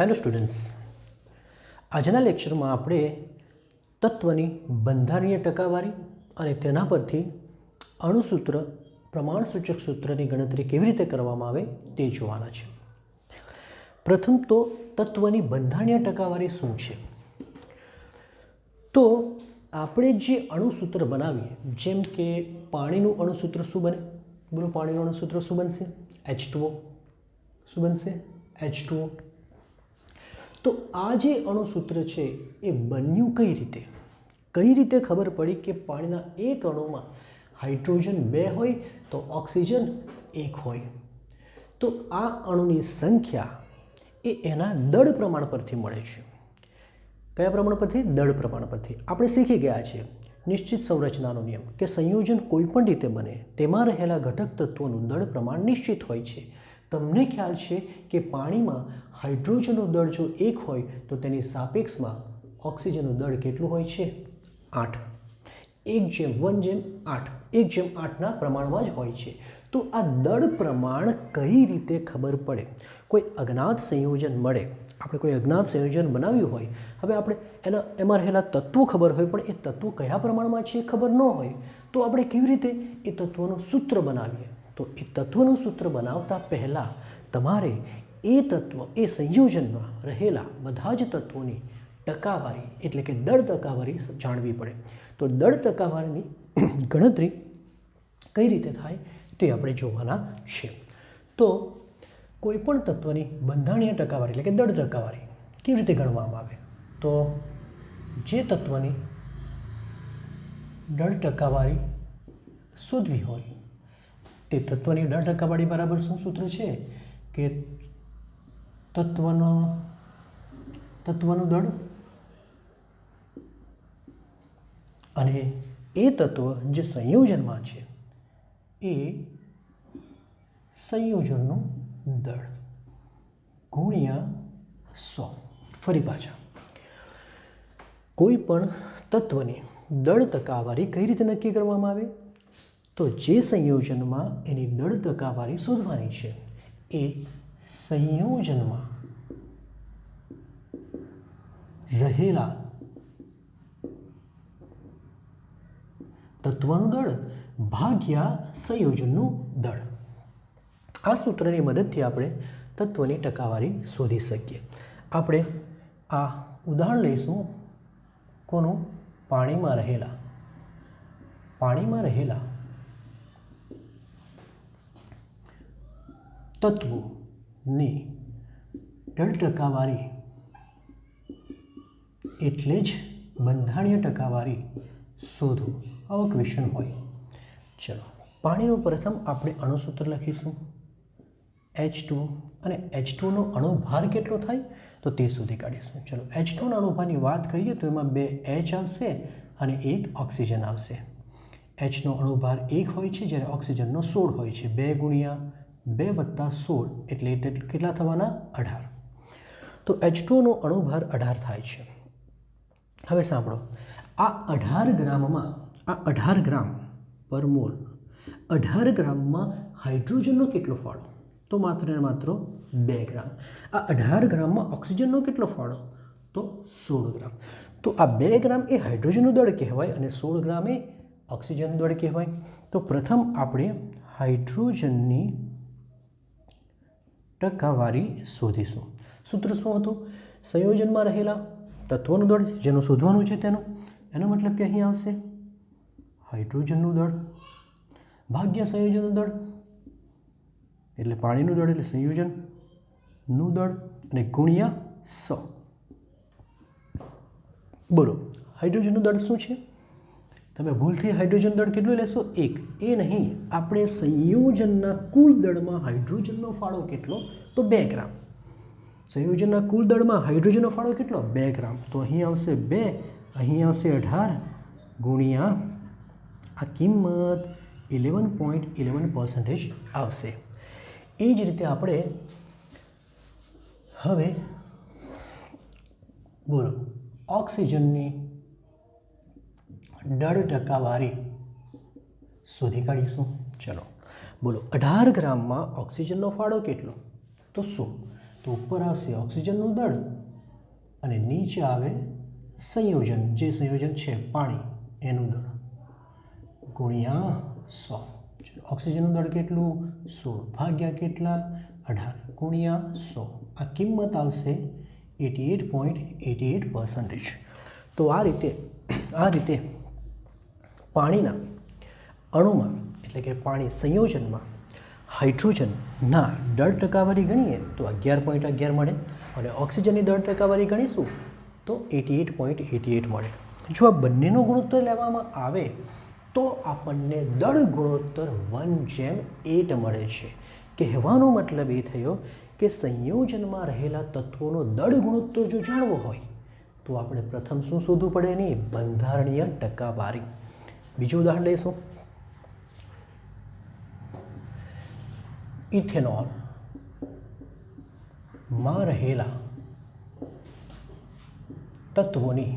Hello students, આજના લેક્ચરમાં આપણે તત્વની બંધારણીય ટકાવારી અને તેના પરથી અણુસૂત્ર પ્રમાણસૂચક સૂત્રની ગણતરી કેવી રીતે કરવામાં આવે તે જોવાના છે. પ્રથમ તો તત્વની બંધારણીય ટકાવારી શું છે? તો આપણે જે અણુસૂત્ર બનાવીએ, જેમ કે પાણીનું અણુસૂત્ર શું બને? બોલો, પાણીનું અણુસૂત્ર શું બનશે? H2O. શું બનશે? H2O. તો આ જે અણુસૂત્ર છે એ બન્યું કઈ રીતે? કઈ રીતે ખબર પડી કે પાણીના એક અણુમાં હાઇડ્રોજન 2 હોય તો ઓક્સિજન 1 હોય? તો આ અણુની સંખ્યા એ એના દળ પ્રમાણ પરથી મળે છે. કયા પ્રમાણ પરથી? દળ પ્રમાણ પરથી. આપણે શીખી ગયા છીએ નિશ્ચિત સંરચનાનો નિયમ કે સંયોજન કોઈ પણ રીતે બને તેમાં રહેલા ઘટક તત્વોનું દળ પ્રમાણ નિશ્ચિત હોય છે. તમને ખ્યાલ છે કે પાણીમાં હાઇડ્રોજનનું દળ જો 1 હોય તો તેની સાપેક્ષમાં ઓક્સિજનનું દળ કેટલું હોય છે? 8. 1:1:8. 1:8ના પ્રમાણમાં જ હોય છે. તો આ દળ પ્રમાણ કઈ રીતે ખબર પડે? કોઈ અજ્ઞાત સંયોજન મળે, આપણે કોઈ અજ્ઞાત સંયોજન બનાવ્યું હોય, હવે આપણે એમાં રહેલા તત્વો ખબર હોય પણ એ તત્વો કયા પ્રમાણમાં છે એ ખબર ન હોય, તો આપણે કેવી રીતે એ તત્વોનું સૂત્ર બનાવીએ? તો એ તત્વનું સૂત્ર બનાવતા પહેલાં તમારે એ તત્વ, એ સંયોજનમાં રહેલા બધા જ તત્વોની ટકાવારી એટલે કે દળ ટકાવારી જાણવી પડે. તો દળ ટકાવારીની ગણતરી કઈ રીતે થાય તે આપણે જોવાના છે. તો કોઈપણ તત્વની બંધારણીય ટકાવારી એટલે કે દળ ટકાવારી કેવી રીતે ગણવામાં આવે? તો જે તત્વની દળ ટકાવારી શોધવી હોય તે તત્વની દળ ટકાવારી બરાબર શું સૂત્ર છે કે તત્વનું દળ અને એ તત્વ જે સંયોજનમાં છે એ સંયોજનનું દળ ગુણ્યા 100. ફરી પાછા, કોઈ પણ તત્વની દળ ટકાવારી કઈ રીતે નક્કી કરવામાં આવે? તો જે સંયોજનમાં એની દળ ટકાવારી શોધવાની છે એ સંયોજનમાં રહેલા તત્વનું દળ ભાગ્યા સંયોજનનું દળ. આ સૂત્રની મદદથી આપણે તત્વની ટકાવારી શોધી શકીએ. આપણે આ ઉદાહરણ લઈશું કોનું? પાણીમાં રહેલા તત્વોની દળ ટકાવારી એટલે જ બંધારણીય ટકાવારી શોધો, આવો ક્વેશ્ચન હોય. ચલો, પાણીનું પ્રથમ આપણે અણુસૂત્ર લખીશું H2 અને H2નો અણુભાર કેટલો થાય તો તે શોધી કાઢીશું. ચલો, H2ના અણુભારની વાત કરીએ તો એમાં 2 H આવશે અને 1 ઓક્સિજન આવશે. Hનો અણુભાર 1 હોય છે જ્યારે ઓક્સિજનનો 16 હોય છે. 2 ગુણ્યા 2 વત્તા 16 એટલે કેટલા થવાના? 18. તો H2નો અણુભાર 18 થાય છે. હવે સાંભળો, આ 18 ગ્રામ પર મોલ, 18 ગ્રામમાં હાઇડ્રોજનનો કેટલો ફાળો? તો માત્ર ને માત્ર 2 ગ્રામ. આ 18 ગ્રામમાં ઓક્સિજનનો કેટલો ફાળો? તો 16 ગ્રામ. તો આ 2 ગ્રામ એ હાઇડ્રોજનનું દળ કહેવાય અને 16 ગ્રામ એ ઓક્સિજનનું દળ કહેવાય. તો પ્રથમ આપણે હાઇડ્રોજનની ટકાવારી શોધીશું. સૂત્ર શું હતું? સંયોજનમાં રહેલા તત્વોનું દળ જેનું શોધવાનું છે એનો મતલબ કે અહીં આવશે હાઇડ્રોજનનું દળ ભાગ્યા સંયોજનનું દળ એટલે પાણીનું દળ એટલે સંયોજનનું દળ અને ગુણ્યા 100. બોલો, હાઇડ્રોજનનું દળ શું છે? તમે ભૂલથી હાઇડ્રોજન દળ કેટલું લેશો? 1. એ નહીં, આપણે સંયોજનના કુલ દળમાં હાઇડ્રોજનનો ફાળો કેટલો? તો 2 ગ્રામ. સંયોજનના કુલ દળમાં હાઇડ્રોજનનો ફાળો કેટલો? 2 ગ્રામ. તો અહીં આવશે 2, અહીં આવશે 18 ગુણ્યા આ કિંમત 11.11% આવશે. એ જ રીતે આપણે હવે બોલો ઓક્સિજનની દળ ટકાવારી શોધી કાઢીશું. ચલો બોલો, 18 ગ્રામમાં ઓક્સિજનનો ફાળો કેટલો? તો 100. તો ઉપર આવશે ઓક્સિજનનું દળ અને નીચે આવે સંયોજન, જે સંયોજન છે પાણી એનું દળ ગુણ્યા 100. ઓક્સિજનનું દળ કેટલું? 16 ભાગ્યા કેટલા? 18 ગુણ્યા 100. આ કિંમત આવશે 88.88%. તો આ રીતે પાણીના અણુમાં એટલે કે પાણી સંયોજનમાં હાઇડ્રોજનના દળ ટકાવારી ગણીએ તો 11.11 મળે અને ઓક્સિજનની દળ ટકાવારી ગણીશું તો 88.88 મળે. જો આ બંનેનો ગુણોત્તર લેવામાં આવે તો આપણને દળ ગુણોત્તર 1:8 મળે છે. કહેવાનો મતલબ એ થયો કે સંયોજનમાં રહેલા તત્વોનો દળ ગુણોત્તર જો જાણવો હોય તો આપણે પ્રથમ શું શોધવું પડે? નહીં, બંધારણીય ટકાવારી. બીજું ઉદાહરણ લઈશું. ઇથેનોલમાં રહેલા તત્વોની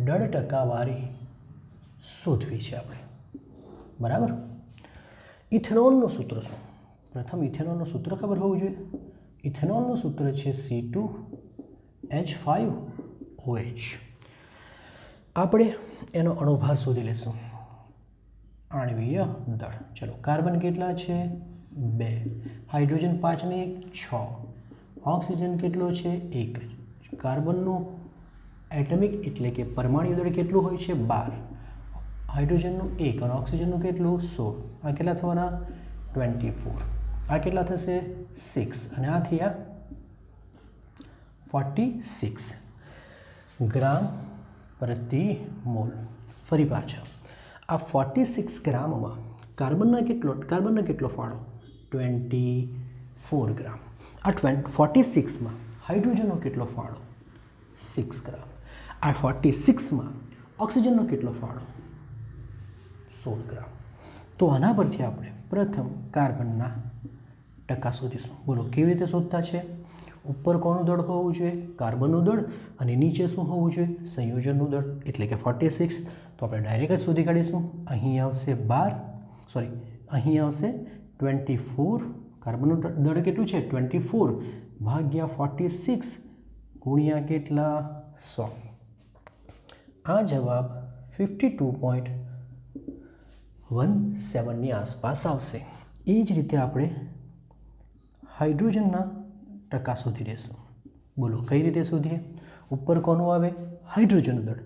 દળ ટકાવારી શોધવી છે આપણે. બરાબર. ઇથેનોલનું સૂત્ર શું? પ્રથમ ઇથેનોલનું સૂત્ર ખબર હોવું જોઈએ. ઇથેનોલનું સૂત્ર છે C2H5OH. આપણે એનો અણુભાર શોધી લઈશું. આણ્વીય દળ. ચલો, કાર્બન કેટલા છે? 2. હાઇડ્રોજન 5 ને 1 6. ઓક્સિજન કેટલો છે? 1. કાર્બનનું એટમિક એટલે કે પરમાણુ દળ કેટલું હોય છે? 12. હાઇડ્રોજનનું 1 અને ઓક્સિજનનું કેટલું? 16. આ કેટલા થવાના? 24. આ કેટલા થશે? 6 અને આ થયા 46 ગ્રામ પ્રતિ મોલ. ફરી પાછા આ 46 ગ્રામમાં કાર્બનના કેટલો ફાળો? 24 ગ્રામ. આ 46માં હાઇડ્રોજનનો કેટલો ફાળો? 6 ગ્રામ. આ 46માં ઓક્સિજનનો કેટલો ફાળો? 16 ગ્રામ. તો આના પરથી આપણે પ્રથમ કાર્બનના ટકા શોધીશું. બોલો કેવી રીતે શોધતા છે? ઉપર કોનું દળ હોવું જોઈએ? કાર્બનનું દળ. અને નીચે શું હોવું જોઈએ? સંયોજનનું દળ. એટલે કે 46. તો આપણે ડાયરેક્ટ જ શોધી કાઢીશું. અહીં આવશે 12, અહીં આવશે 24. કાર્બનનું દળ કેટલું છે? 24 ભાગ્યા 46 ગુણ્યા કેટલા? 100. આ જવાબ 52.17ની આસપાસ આવશે. એ જ રીતે આપણે હાઇડ્રોજનના ટકા શોધી લઈશું. બોલો કઈ રીતે શોધીએ? ઉપર કોનું આવે? હાઇડ્રોજનનું દળ.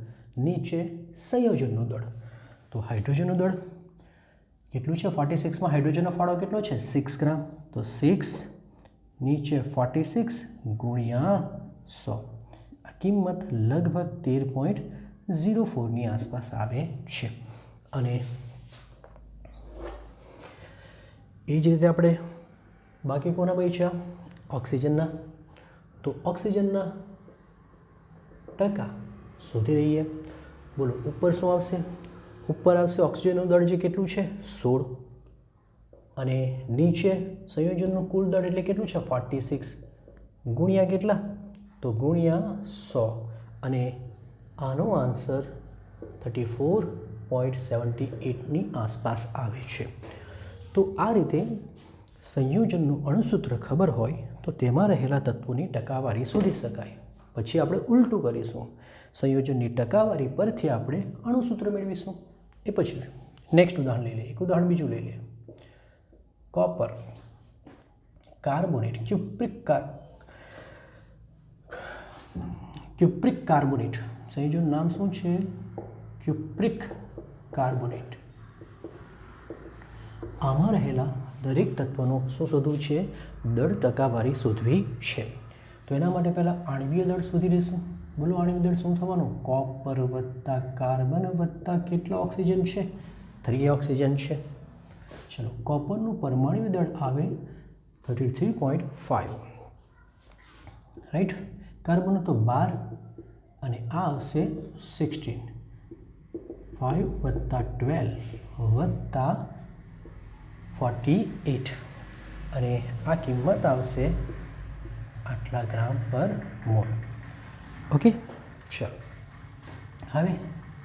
નીચે સંયોજનનું દળ. તો હાઇડ્રોજનનું દળ કેટલું છે? 46માં હાઇડ્રોજનનો ફાળો કેટલો છે? 6 ગ્રામ. તો 6 નીચે 46 ગુણ્યા 100. આ કિંમત લગભગ 13.04ની આસપાસ આવે છે. અને એ જ રીતે આપણે બાકી કોના બચ્યા? ઓક્સિજનના. તો ઓક્સિજનના ટકા શોધી રહીએ. બોલો ઉપર શું આવશે? ઉપર આવશે ઓક્સિજનનું દળ જે કેટલું છે? 16. અને નીચે સંયોજનનું કુલ દળ એટલે કેટલું છે? 46 ગુણ્યા કેટલા? તો ગુણ્યા 100. અને આનો આન્સર 34.78ની આસપાસ આવે છે. તો આ રીતે સંયોજનનું અણુસૂત્ર ખબર હોય તો તેમાં રહેલા તત્વોની ટકાવારી શોધી શકાય. પછી આપણે ઉલટું કરીશું. સંયોજનની ટકાવારી પરથી આપણે અણુસૂત્ર મેળવીશું. એ પછી નેક્સ્ટ ઉદાહરણ લઈ લઈએ. એક ઉદાહરણ બીજું લઈ લઈએ. Copper carbonate, cupric carbonate. સંયોજનનું નામ શું છે? Cupric carbonate. આમાં રહેલા દરેક તત્વનું શું શોધવું છે? દળ ટકાવારી શોધવી છે. તો એના માટે પહેલાં આણ્વીય દળ શોધી લઈશું. બોલો આણ્વીય દળ શું થવાનું? કોપર વત્તા કાર્બન વત્તા કેટલા ઓક્સિજન છે? 3 ઓક્સિજન છે. ચલો, કોપરનું પરમાણુ દળ આવે 33.5. રાઈટ. કાર્બનનું તો 12 અને આ આવશે 16. 5 વત્તા 12 વત્તા 48 અને આ કિંમત આવશે આટલા ગ્રામ પર મોલ. ઓકે. ચલો, હવે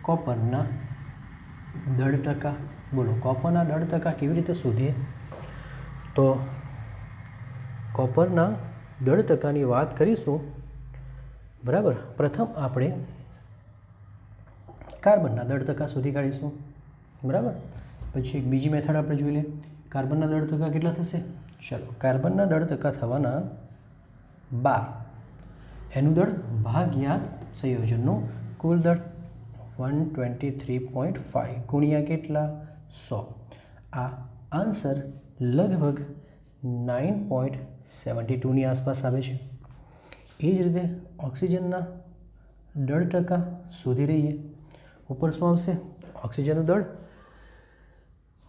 કોપરના દળ ટકા. બોલો કોપરના દળ ટકા કેવી રીતે શોધીએ? તો કોપરના દળ ટકાની વાત કરીશું, બરાબર. પ્રથમ આપણે કાર્બનના દળ ટકા શોધી કાઢીશું, બરાબર. પછી એક બીજી મેથડ આપણે જોઈ લઈએ. કાર્બનના દળ ટકા કેટલા થશે? ચાલો, કાર્બનના દળ ટકા થવાના 12, એનું દળ ભાગ્યા સંયોજનનું કુલ દળ 123.5 ગુણ્યા કેટલા? 100. આ આન્સર લગભગ 9.72ની આસપાસ આવે છે. એ જ રીતે ઓક્સિજનના દળ ટકા શોધી રહીએ. ઉપર શું આવશે?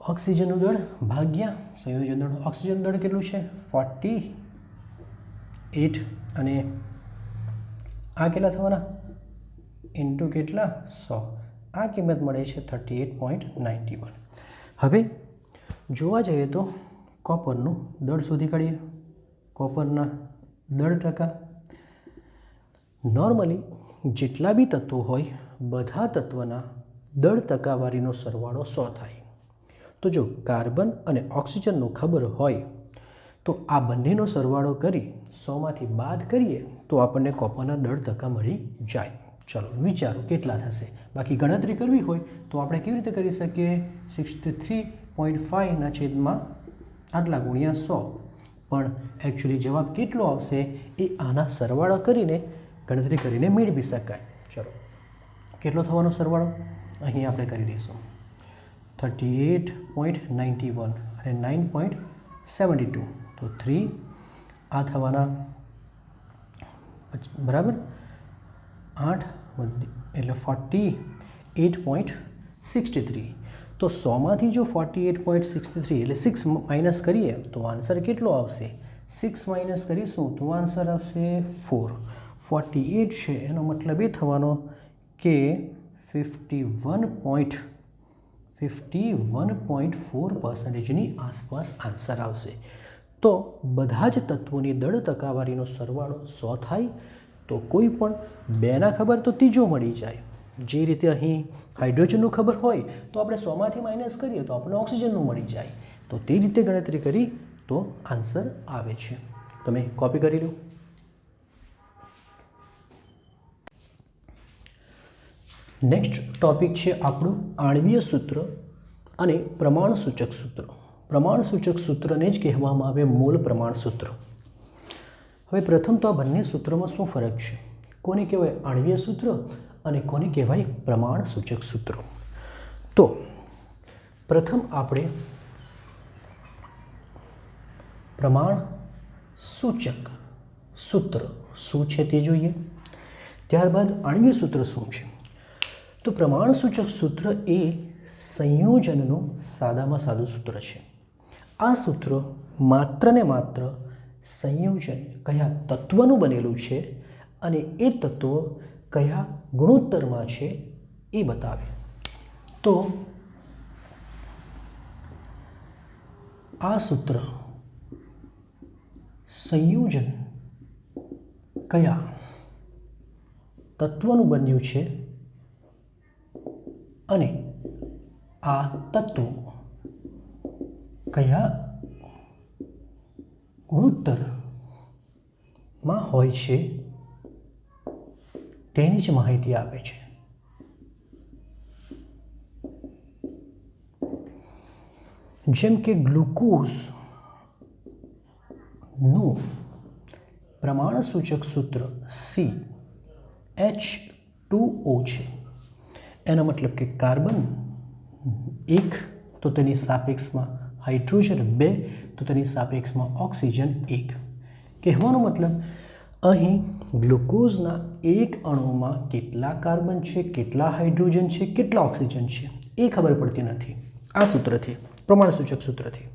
ઓક્સિજનનું દળ ભાગ્યા સંયોજન દળ. ઓક્સિજન દળ કેટલું છે? 48, અને આ કેટલા થવાના? ઇન્ટુ કેટલા? 100. આ કિંમત મળે છે 38.91. હવે જોવા જઈએ તો કોપરનું દળ શોધી કાઢીએ. કોપરના દળ ટકા. નોર્મલી જેટલા બી તત્વો હોય બધા તત્વના દળ ટકાવારીનો સરવાળો 100 થાય. તો જો કાર્બન અને ઓક્સિજનનું ખબર હોય તો આ બંનેનો સરવાળો કરી 100માંથી બાદ કરીએ તો આપણને કોપરના દળ ટકા મળી જાય. ચલો વિચારો કેટલા થશે. બાકી ગણતરી કરવી હોય તો આપણે કેવી રીતે કરી શકીએ? 63.5 છેદમાં આટલા ગુણ્યા 100. પણ એકચ્યુઅલી જવાબ કેટલો આવશે એ આના સરવાળો કરીને ગણતરી કરીને મેળવી શકાય. ચલો, કેટલો થવાનો સરવાળો અહીં આપણે કરી દઈશું. 38.91 અને 9.72, તો 3 આ થવાના, બરાબર, 8 એટલે 48.63. તો 100માંથી જો 48.63 એટલે 6 માઇનસ કરીએ તો આન્સર કેટલો આવશે? 6 માઇનસ કરીશું તો આન્સર આવશે 4. 48 છે એનો મતલબ એ થવાનો કે 51.4%ની આસપાસ આન્સર આવશે. તો બધા જ તત્વોની દળ ટકાવારીનો સરવાળો 100 થાય તો કોઈ પણ બેના ખબર તો ત્રીજો મળી જાય. જે રીતે અહીં હાઇડ્રોજનનું ખબર હોય તો આપણે 100માંથી માઇનસ કરીએ તો આપણને ઓક્સિજનનું મળી જાય. તો તે રીતે ગણતરી કરી તો આન્સર આવે છે. તમે કોપી કરી લો. નેક્સ્ટ ટોપિક છે આપણું આણ્વીય સૂત્ર અને પ્રમાણસૂચક સૂત્ર. પ્રમાણસૂચક સૂત્રને જ કહેવામાં આવે મોલ પ્રમાણ સૂત્ર. હવે પ્રથમ તો આ બંને સૂત્રમાં શું ફરક છે? કોને કહેવાય આણ્વીય સૂત્ર અને કોને કહેવાય પ્રમાણસૂચક સૂત્ર? તો પ્રથમ આપણે પ્રમાણસૂચક સૂત્ર શું છે તે જોઈએ. ત્યારબાદ આણ્વીય સૂત્ર શું છે? તો પ્રમાણસૂચક સૂત્ર એ સંયોજનનું સાદામાં સાદું સૂત્ર છે. આ સૂત્ર માત્ર ને માત્ર સંયોજન કયા તત્વનું બનેલું છે અને એ તત્વ કયા ગુણોત્તરમાં છે એ બતાવે. તો આ સૂત્ર સંયોજન કયા તત્વનું બન્યું છે અને આ તત્વો કયા ગુણોત્તરમાં હોય છે તેની જ માહિતી આપે છે. જેમ કે ગ્લુકોઝનું પ્રમાણસૂચક સૂત્ર CH2O છે. એનો મતલબ કે કાર્બન 1 તો તેની સાપેક્ષમાં હાઇડ્રોજન 2 તો તેની સાપેક્ષમાં ઓક્સિજન 1. કહેવાનો મતલબ અહીં ગ્લુકોઝના એક અણુમાં કેટલા કાર્બન છે, કેટલા હાઇડ્રોજન છે, કેટલા ઓક્સિજન છે એ ખબર પડતી નથી આ સૂત્રથી, પ્રમાણસૂચક સૂત્રથી.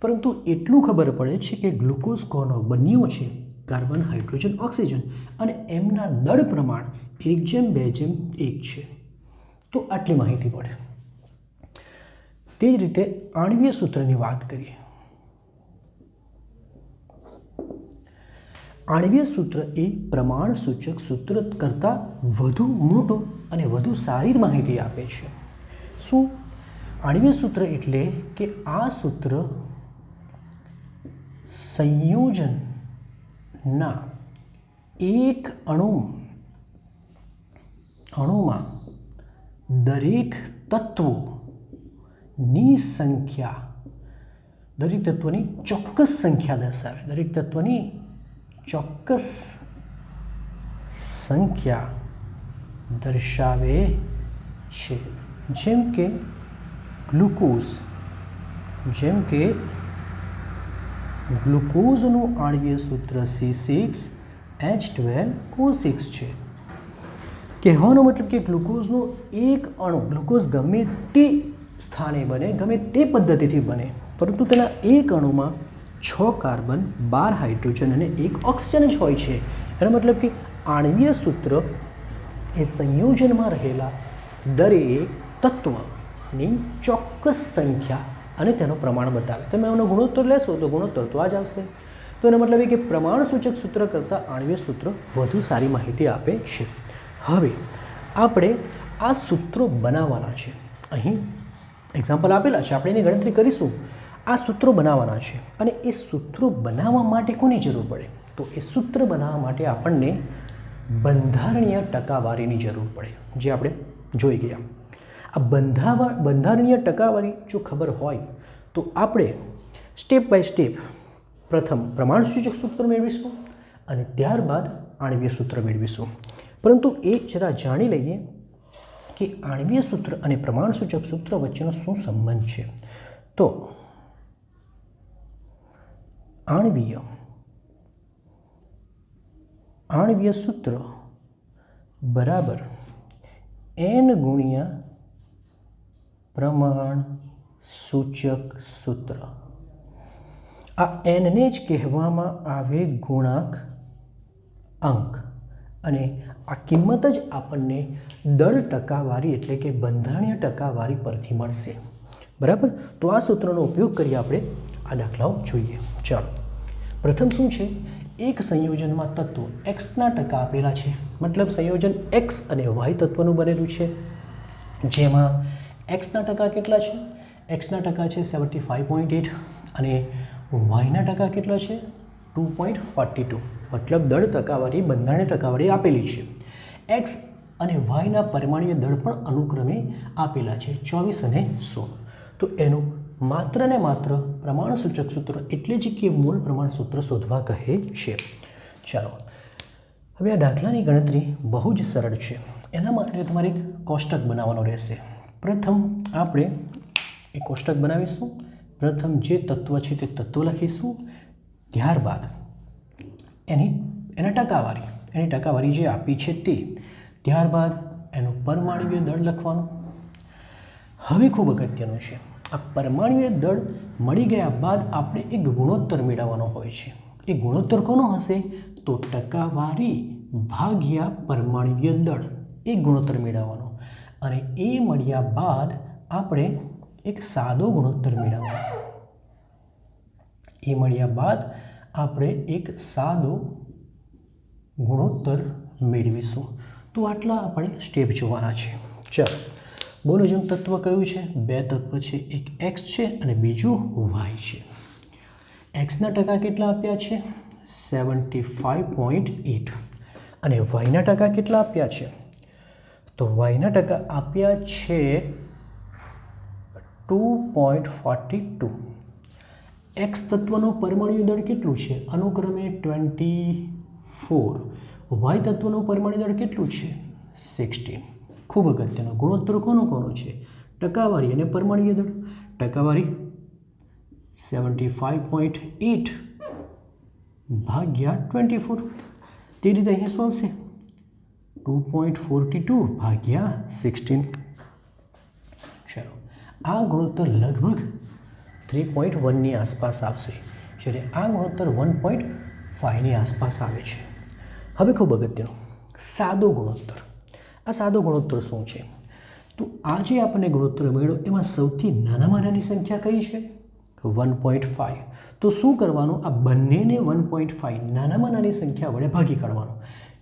પરંતુ એટલું ખબર પડે છે કે ગ્લુકોઝ કોનો બન્યો છે, કાર્બન, હાઇડ્રોજન, ઓક્સિજન, અને એમના દળ પ્રમાણ 1:2:1 છે. તો આટલી માહિતી મળે. તે જ રીતે આણ્વીય સૂત્રની વાત કરીએ. આણ્વીય સૂત્ર એ પ્રમાણસૂચક સૂત્ર કરતાં વધુ મોટું અને વધુ સારી માહિતી આપે છે. શું? આણ્વીય સૂત્ર એટલે કે આ સૂત્ર સંયોજન ના એક અણુમાં દરેક તત્વોની સંખ્યા દરેક તત્વની ચોક્કસ સંખ્યા દર્શાવે, દરેક તત્વની ચોક્કસ સંખ્યા દર્શાવે છે. જેમ કે ગ્લુકોઝનું આણ્વીય સૂત્ર C6H12O6 છે. કહેવાનો મતલબ કે ગ્લુકોઝનો એક અણુ, ગ્લુકોઝ ગમે તે સ્થાને બને, ગમે તે પદ્ધતિથી બને, પરંતુ તેના એક અણુમાં 6 કાર્બન, 12 હાઇડ્રોજન અને 1 ઓક્સિજન જ હોય છે. એનો મતલબ કે આણ્વીય સૂત્ર એ સંયોજનમાં રહેલા દરેક તત્વની ચોક્કસ સંખ્યા અને તેનું પ્રમાણ બતાવે. તમે એનો ગુણોત્તર લેશો તો ગુણોત્તર તો આ જ આવશે. તો એનો મતલબ એ કે પ્રમાણસૂચક સૂત્ર કરતાં આણ્વીય સૂત્ર વધુ સારી માહિતી આપે છે. હવે આપણે આ સૂત્રો બનાવવાના છે. અહીં એક્ઝામ્પલ આપેલા છે, આપણે એની ગણતરી કરીશું. આ સૂત્રો બનાવવાના છે અને એ સૂત્રો બનાવવા માટે કોની જરૂર પડે? તો એ સૂત્ર બનાવવા માટે આપણને બંધારણીય ટકાવારીની જરૂર પડે, જે આપણે જોઈ ગયા. આ બંધારણીય ટકાવારી જો ખબર હોય તો આપણે સ્ટેપ બાય સ્ટેપ પ્રથમ પ્રમાણસૂચક સૂત્ર મેળવીશું અને ત્યારબાદ આણ્વીય સૂત્ર મેળવીશું. પરંતુ એ જરા જાણી લઈએ કે આણ્વીય સૂત્ર અને પ્રમાણસૂચક સૂત્ર વચ્ચેનો શું સંબંધ છે. તો આણ્વીય સૂત્ર બરાબર n ગુણ્યા પ્રમાણસૂચક સૂત્ર. આ nને જ કહેવામાં આવે ગુણાંક અંક, અને આ કિંમત જ આપણને દર ટકાવારી એટલે કે બંધારણીય ટકાવારી પરથી મળશે. બરાબર. તો આ સૂત્રનો ઉપયોગ કરી આપણે આ દાખલાઓ જોઈએ. ચાલો, પ્રથમ શું છે? એક સંયોજનમાં તત્વો એક્સના ટકા આપેલા છે, મતલબ સંયોજન એક્સ અને વાય તત્વનું બનેલું છે, જેમાં એક્સના ટકા કેટલા છે? એક્સના ટકા છે 75.8 અને વાયના ટકા કેટલા છે? 2.42. મતલબ દળ ટકાવારી, બંધારણીય ટકાવારી આપેલી છે. એક્સ અને વાયના પરમાણ્વીય દળ પણ અનુક્રમે આપેલા છે 24 અને 16. તો એનું માત્ર ને માત્ર પ્રમાણસૂચક સૂત્ર એટલે જ કે મૂળ પ્રમાણ સૂત્ર શોધવા કહે છે. ચાલો, હવે આ દાખલાની ગણતરી બહુ જ સરળ છે. એના માટે તમારે એક કોષ્ટક બનાવવાનો રહેશે. પ્રથમ આપણે એક કોષ્ટક બનાવીશું. પ્રથમ જે તત્વ છે તે તત્વ લખીશું, ત્યારબાદ એની ટકાવારી જે આપી છે તે, ત્યારબાદ એનું પરમાણ્વીય દળ લખવાનું. હવે ખૂબ અગત્યનું છે, આ પરમાણ્વીય દળ મળી ગયા બાદ આપણે એક ગુણોત્તર મેળવવાનો હોય છે. એ ગુણોત્તર કોનો હશે? તો ટકાવારી ભાગ્યા પરમાણ્વીય દળ, એ ગુણોત્તર મેળવવાનો. અને એ મળ્યા બાદ આપણે એક સાદો ગુણોત્તર મેળવીશું. તો આટલા આપણે સ્ટેપ જોવાના છે. ચાલો, બોલો જેમ તત્વ કયું છે? બે તત્વ છે, એક એક્સ છે અને બીજું વાય છે. એક્સના ટકા કેટલા આપ્યા છે? 75.8 અને વાયના ટકા કેટલા આપ્યા છે? તો વાયના ટકા આપ્યા છે 2.42. એક્સ તત્વનું પરમાણ્વીય દળ કેટલું છે? અનુક્રમે 24. વાય તત્વનું પરમાણ્વીય દળ કેટલું છે? 16. ખૂબ અગત્યનો ગુણોત્તર કોનો છે? ટકાવારી અને પરમાણ્વીય દળ. ટકાવારી 75.8 ભાગ્યા 24. તે રીતે અહીંયા શું આવશે? 2.42 ભાગ્યા 16. ચલો, આ ગુણોત્તર લગભગ 3.1ની આસપાસ આવશે, જ્યારે આ ગુણોત્તર 1.5ની આસપાસ આવે છે. હવે ખૂબ અગત્યનું સાદો ગુણોત્તર. આ સાદો ગુણોત્તર શું છે? તો આ જે આપણને ગુણોત્તર મળ્યો એમાં સૌથી નાનામાં નાની સંખ્યા કઈ છે? 1.5. તો શું કરવાનું? આ બંનેને 1.5 નાનામાં નાની સંખ્યા વડે ભાગી કાઢવાનું.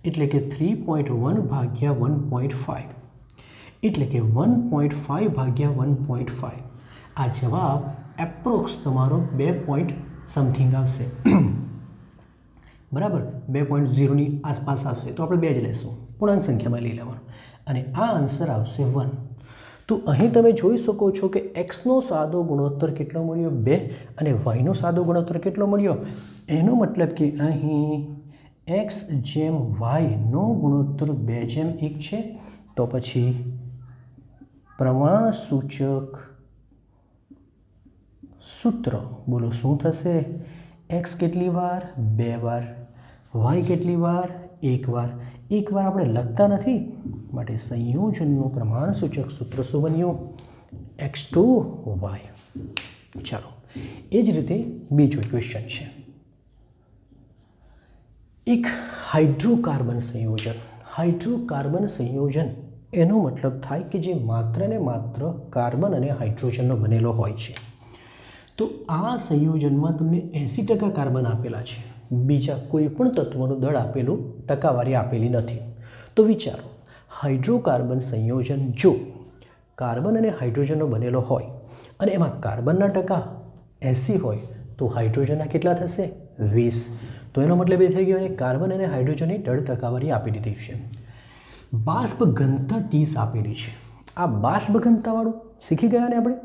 એટલે કે 3.1 ભાગ્યા 1.5 એટલે કે 1.5 ભાગ્યા 1.5. આ જવાબ એપ્રોક્સ તમારો 2 પોઈન્ટ સમથિંગ આવશે. બરાબર 2.0ની આસપાસ આવશે તો આપણે 2 જ લેશું, પૂર્ણાંક સંખ્યામાં લઈ લેવાનું અને આ આન્સર આવશે 1. તો અહીં તમે જોઈ શકો છો કે એક્સનો સાદો ગુણોત્તર કેટલો મળ્યો 2 અને વાયનો સાદો ગુણોત્તર કેટલો મળ્યો. એનો મતલબ કે અહીં એક્સ જેમ વાયનો ગુણોત્તર 2:1 છે. તો પછી પ્રમાણસૂચક સૂત્ર બોલો શું થશે. એક્સ કેટલી વાર 2 વાર, વાય કેટલી વાર 1 વાર. 1 વાર આપણે લખતા નથી માટે સંયોજનનું પ્રમાણસૂચક સૂત્ર શું બન્યું x2y. ચાલો એ જ રીતે બીજો ક્વેશ્ચન છે. એક હાઇડ્રોકાર્બન સંયોજન. હાઇડ્રોકાર્બન સંયોજન એનો મતલબ થાય કે જે માત્ર ને માત્ર કાર્બન અને હાઇડ્રોજનનો બનેલો હોય છે. તો આ સંયોજનમાં તમને 80% કાર્બન આપેલા છે, બીજા કોઈ પણ તત્વનું દળ આપેલું ટકાવારી આપેલી નથી. તો વિચારો હાઇડ્રોકાર્બન સંયોજન જો કાર્બન અને હાઇડ્રોજનનો બનેલો હોય અને એમાં કાર્બનના ટકા 80 હોય તો હાઇડ્રોજનના કેટલા થશે 20. તો એનો મતલબ એ થઈ ગયો અને કાર્બન અને હાઇડ્રોજનની દળ ટકાવારી આપી દીધી છે. બાષ્પ ઘનતા 30 આપેલી છે. આ બાષ્પ ઘનતાવાળું શીખી ગયા ને આપણે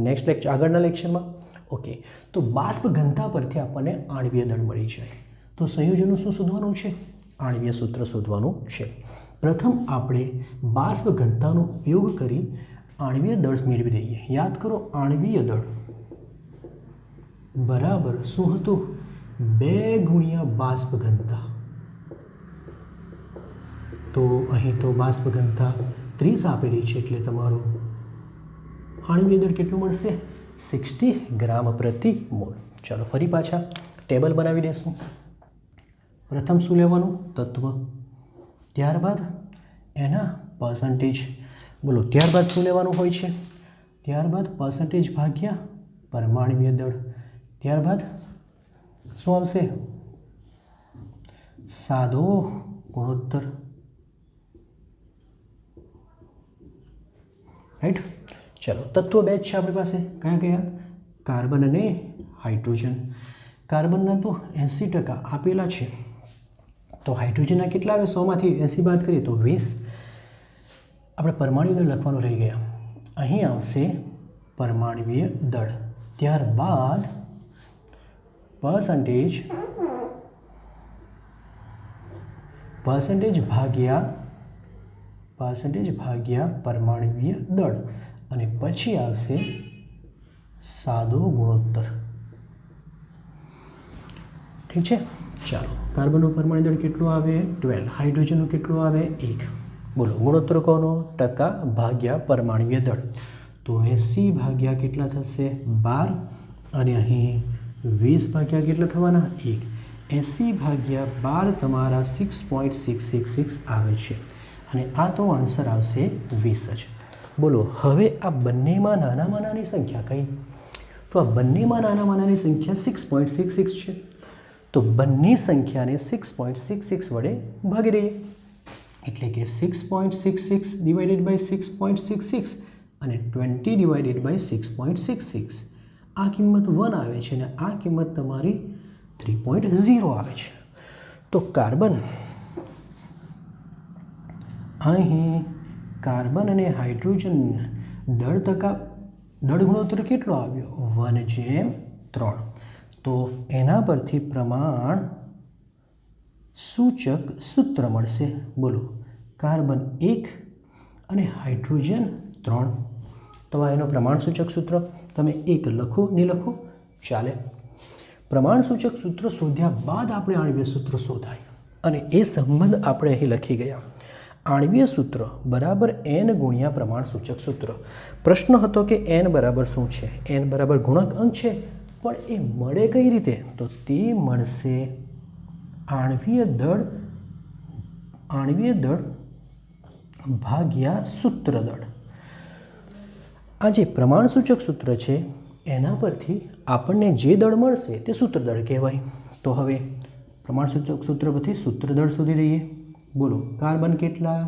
નેક્સ્ટ લેક્ચર આગળના લેક્ચરમાં. ઓકે, તો બાષ્પ ઘનતા પરથી આપણને આણ્વીય દળ મળી જાય. તો સંયોજનનું શું શોધવાનું છે આણ્વીય સૂત્ર શોધવાનું છે. પ્રથમ આપણે બાષ્પ ઘનતાનો ઉપયોગ કરી આણ્વીય દળ મેળવી દઈએ. યાદ કરો આણ્વીય દળ બરાબર શું હતું 2 ગુણ્યા બાષ્પ ઘનતા. તો અહીં તો બાષ્પ ઘનતા 30 આપેલી છે એટલે તમારું આણ્વીય દળ કેટલું મળશે 60 ગ્રામ પ્રતિ મોલ. ચાલો ફરી પાછા ટેબલ બનાવી દઈશું. પ્રથમ શું લેવાનું તત્વ, ત્યારબાદ એના પર્સન્ટેજ બોલો, ત્યારબાદ શું લેવાનું હોય છે, ત્યારબાદ પર્સન્ટેજ ભાગ્યા પરમાણ્વીય દળ, ત્યારબાદ શું આવશે સાદો ગુણોત્તર. રાઈટ. ચલો તત્વો 2 જ છે આપણી પાસે. કયા કયા કાર્બન અને હાઇડ્રોજન. કાર્બનના તો 80% આપેલા છે તો હાઇડ્રોજનના કેટલા આવે 100માંથી 80 બાદ કરીએ તો 20. આપણે પરમાણ્વીય દળ લખવાનું રહી ગયા. અહીં આવશે પરમાણ્વીય દળ, ત્યારબાદ પર્સન્ટેજ ભાગ્યા પરમાણ્વીય દળ અને પછી આવશે સાદો ગુણોત્તર. ઠીક છે. ચાલો કાર્બનનું પરમાણુ દળ કેટલું આવે 12, હાઇડ્રોજનનું કેટલું આવે 1. બોલો ગુણોત્તર કોનો ટકા ભાગ્યા પરમાણ્વીય દળ. તો 80 ભાગ્યા કેટલા થશે 12 અને અહીં 20 ભાગ્યા કેટલા થવાના 1. 80 ભાગ્યા 12 તમારા 6.666 આવે છે અને આ તો આન્સર આવશે 20 જ. બોલો હવે આ બંનેમાં નાનામાં નાની સંખ્યા કઈ? તો આ બંનેમાં નાનામાં નાની સંખ્યા 6.66 છે. તો બંને સંખ્યાને 6.66 વડે ભાગી દઈએ એટલે કે 6.66 ડિવાઇડેડ બાય 6.66 અને 20 ડિવાઇડેડ બાય 6.66. આ કિંમત 1 આવે છે અને આ કિંમત તમારી 3.0 આવે છે. તો કાર્બન અહીં કાર્બન અને હાઇડ્રોજન દળ ગુણોત્તર કેટલો આવ્યો 1:3. તો એના પરથી પ્રમાણ સૂચક સૂત્ર મળશે. બોલો કાર્બન 1 અને હાઇડ્રોજન 3. તો એનો પ્રમાણ સૂચક સૂત્ર તમે 1 લખો નહીં લખો ચાલે. પ્રમાણ સૂચક સૂત્ર શોધ્યા બાદ આપણે આણ્વીય સૂત્ર શોધાય અને એ સંબંધ આપણે અહીં લખી ગયા. આણ્વીય સૂત્ર બરાબર n ગુણ્યા પ્રમાણ સૂચક સૂત્ર. પ્રશ્ન હતો કે n બરાબર શું છે? n બરાબર ગુણક અંક છે, પણ એ મળે કઈ રીતે? તો તે મળશે આણ્વીય દળ ભાગ્યા સૂત્ર દળ. આ જે પ્રમાણ સૂચક સૂત્ર છે એના પરથી આપણને જે દળ મળશે તે સૂત્ર દળ કહેવાય. તો હવે પ્રમાણ સૂચક સૂત્ર પરથી સૂત્ર દળ શોધી લઈએ. બોલો કાર્બન કેટલા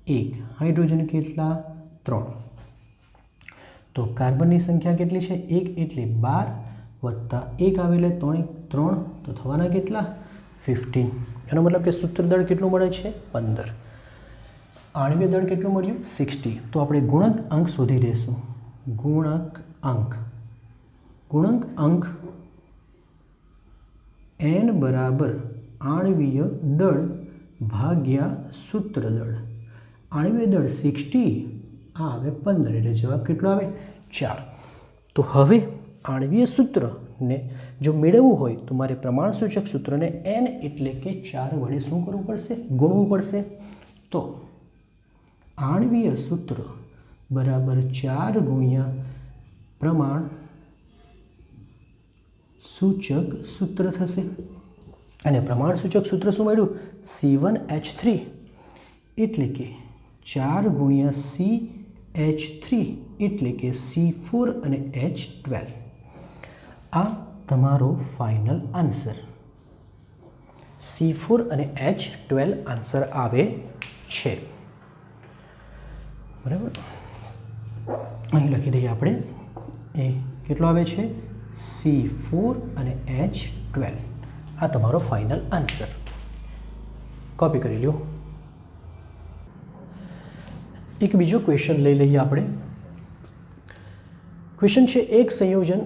1, હાઇડ્રોજન કેટલા 3. તો કાર્બનની સંખ્યા કેટલી છે 1 એટલે 12 વત્તા 1 આવે એટલે 3 તો થવાના કેટલા 15. એનો મતલબ કે સૂત્ર દળ કેટલું મળે છે? 15. આણ્વીય દળ કેટલું મળ્યું? 60. તો આપણે ગુણક અંક શોધી લઈશું. ગુણક અંક n બરાબર આણ્વીય દળ ભાગ્યા સૂત્ર દળ. આણ્વીય દળ 60, આ આવે 15, એટલે જવાબ કેટલો આવે? 4. તો હવે આણ્વીય સૂત્રને જો મેળવવું હોય તો મારે પ્રમાણસૂચક સૂત્રને n એટલે કે 4 વડે શું કરવું પડશે? ગુણવું પડશે. તો આણ્વીય સૂત્ર બરાબર 4 ગુણ્યા પ્રમાણ સૂચક સૂત્ર થશે. અને પ્રમાણ સૂચક સૂત્ર શું મળ્યું? C1H3 એટલે કે 4 ગુણ્યા CH3 એટલે કે C4 અને H12. આ તમારો ફાઇનલ આન્સર C4 અને H12 આન્સર આવે છે. બરાબર, અહીં લખી દઈએ આપણે. એ કેટલો આવે છે? C4 અને H12. આ તમારો ફાઇનલ આન્સર. કોપી કરી લો. એક બીજો ક્વેશ્ચન લઈ લઈએ આપણે. ક્વેશ્ચન છે એક સંયોજન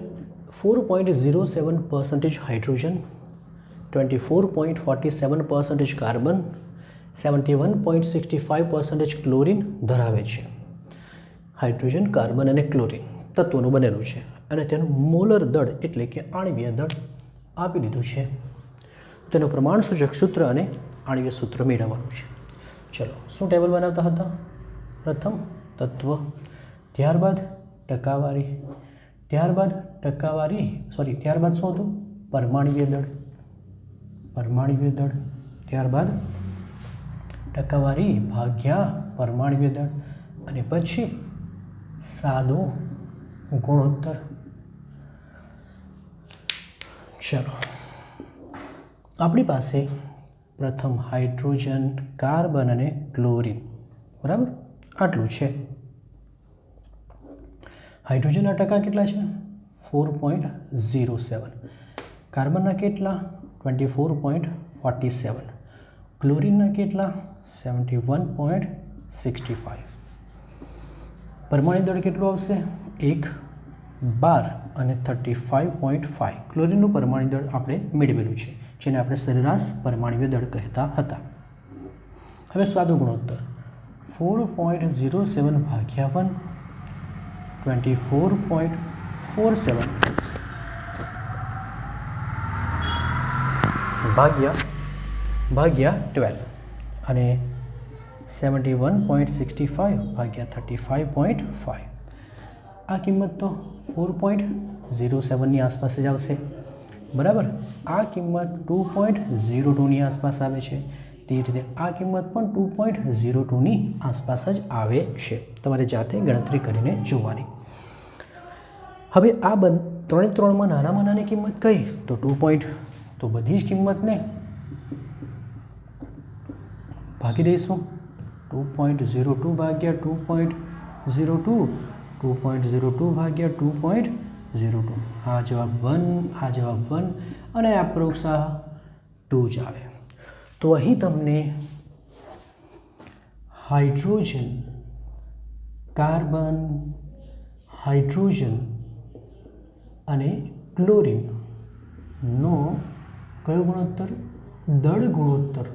4.07% હાઇડ્રોજન, 24.47% કાર્બન, 71.65% ક્લોરીન ધરાવે છે. હાઇડ્રોજન, કાર્બન અને ક્લોરીન તત્વોનું બનેલું છે અને તેનું મોલર દળ એટલે કે આણ્વીય દળ આપી દીધું છે. તેનું પ્રમાણસૂચક સૂત્ર અને આણ્વીય સૂત્ર મેળવવાનું છે. ચલો, શું ટેબલ બનાવતા હતા? પ્રથમ તત્વ, ત્યારબાદ ટકાવારી, ત્યારબાદ શું હતું? પરમાણ્વીય દળ, ત્યારબાદ ટકાવારી ભાગ્યા પરમાણ્વીય દળ અને પછી સાદો ગુણોત્તર. ચલો, આપણી પાસે પ્રથમ હાઇડ્રોજન, કાર્બન અને ક્લોરીન, બરાબર, આટલું છે. હાઇડ્રોજનના ટકા કેટલા છે? 4.07. કાર્બનના કેટલા? 24.47. ક્લોરીનના કેટલા? 71.65. પરમાણ્વીય દળ કેટલું આવશે? 1, 12 અને 35.5. ક્લોરીનનું પરમાણ્વીય દળ આપણે મેળવેલું છે, જેને આપણે સરેરાશ પરમાણ્વીય દળ કહેતા હતા. હવે સાદો ગુણોત્તર 4.07 ભાગ્યા 1, 24.47 ભાગ્યા 12 અને 71.65 ભાગ્યા 35.5. આ કિંમત તો 4.07ની આસપાસ જ આવશે, બરાબર. આ કિંમત 2.02ની આસપાસ આવે છે. તે રીતે આ કિંમત પણ 2.02ની આસપાસ જ આવે છે. તમારે જાતે ગણતરી કરીને જોવાની. હવે આ ત્રણમાં નાનામાં નાની કિંમત કઈ? તો 2. તો બધી જ કિંમતને ભાગી દઈશું. 2.02 ભાગ્યા 2.02, 2.02 ભાગ્યા 2.02. આ જવાબ 1 અને એપ્રોક્સ 2 જ આવે. તો અહીં તમને હાઇડ્રોજન, કાર્બન, હાઇડ્રોજન અને ક્લોરીનનો કયો ગુણોત્તર? દળ ગુણોત્તર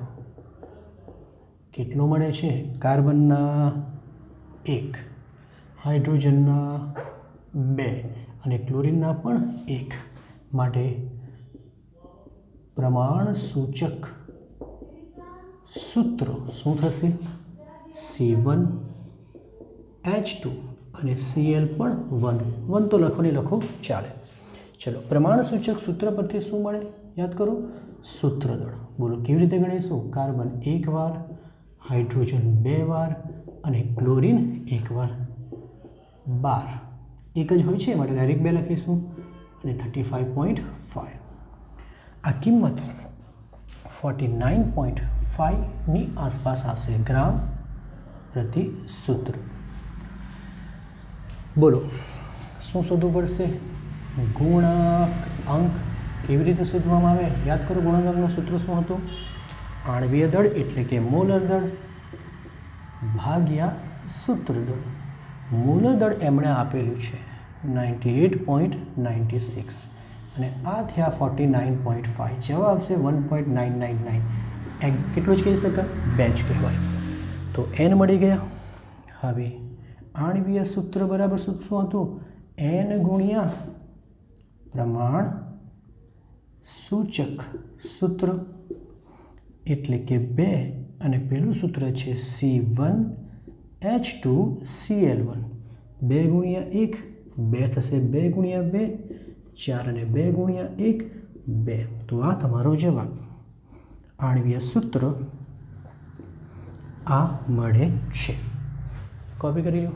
કેટલો મળે છે? કાર્બનના 1, હાઇડ્રોજનના 2 અને ક્લોરીનના પણ 1 માટે પ્રમાણસૂચક સૂત્ર શું થશે? C1H2 અને Cl પણ 1 તો લખો ચાલે. ચલો, પ્રમાણસૂચક સૂત્ર પરથી શું મળે? યાદ કરો, સૂત્ર દળ. બોલો કેવી રીતે ગણીશું? કાર્બન 1 વાર, હાઇડ્રોજન 2 વાર અને ક્લોરીન 1 વાર. 12 એક જ હોય છે માટે ડાયરેક્ટ 2 લખીશું અને 35.5. આ કિંમત 49.5ની આસપાસ આવશે ગ્રામ પ્રતિ સૂત્ર. બોલો શું શોધવું પડશે? ગુણાંક અંક કેવી રીતે શોધવામાં આવે? યાદ કરો, ગુણાંકનું સૂત્ર શું હતું? આણ્વીય દળ એટલે કે મોલર દળ ભાગ્યા સૂત્ર દળ. મોલર દળ એમણે આપેલું છે 98.96 અને આ થયા 49.5. જવાબ આવશે 1.999. કેટલું જ કહી શકાય? 2 જ કહેવાય. તો n મળી ગયા. હવે આણ્વીય સૂત્ર બરાબર શું હતું? n ગુણ્યા પ્રમાણ સૂચક સૂત્ર એટલે કે 2 અને પેલું સૂત્ર છે C1H2Cl1. 2 ગુણ્યા 1 2 થશે, 2 ગુણ્યા 2 4 અને 2 ગુણ્યા 1 2. તો આ તમારો જવાબ. આણ્વીય સૂત્ર આ મળે છે. કોપી કરી લો.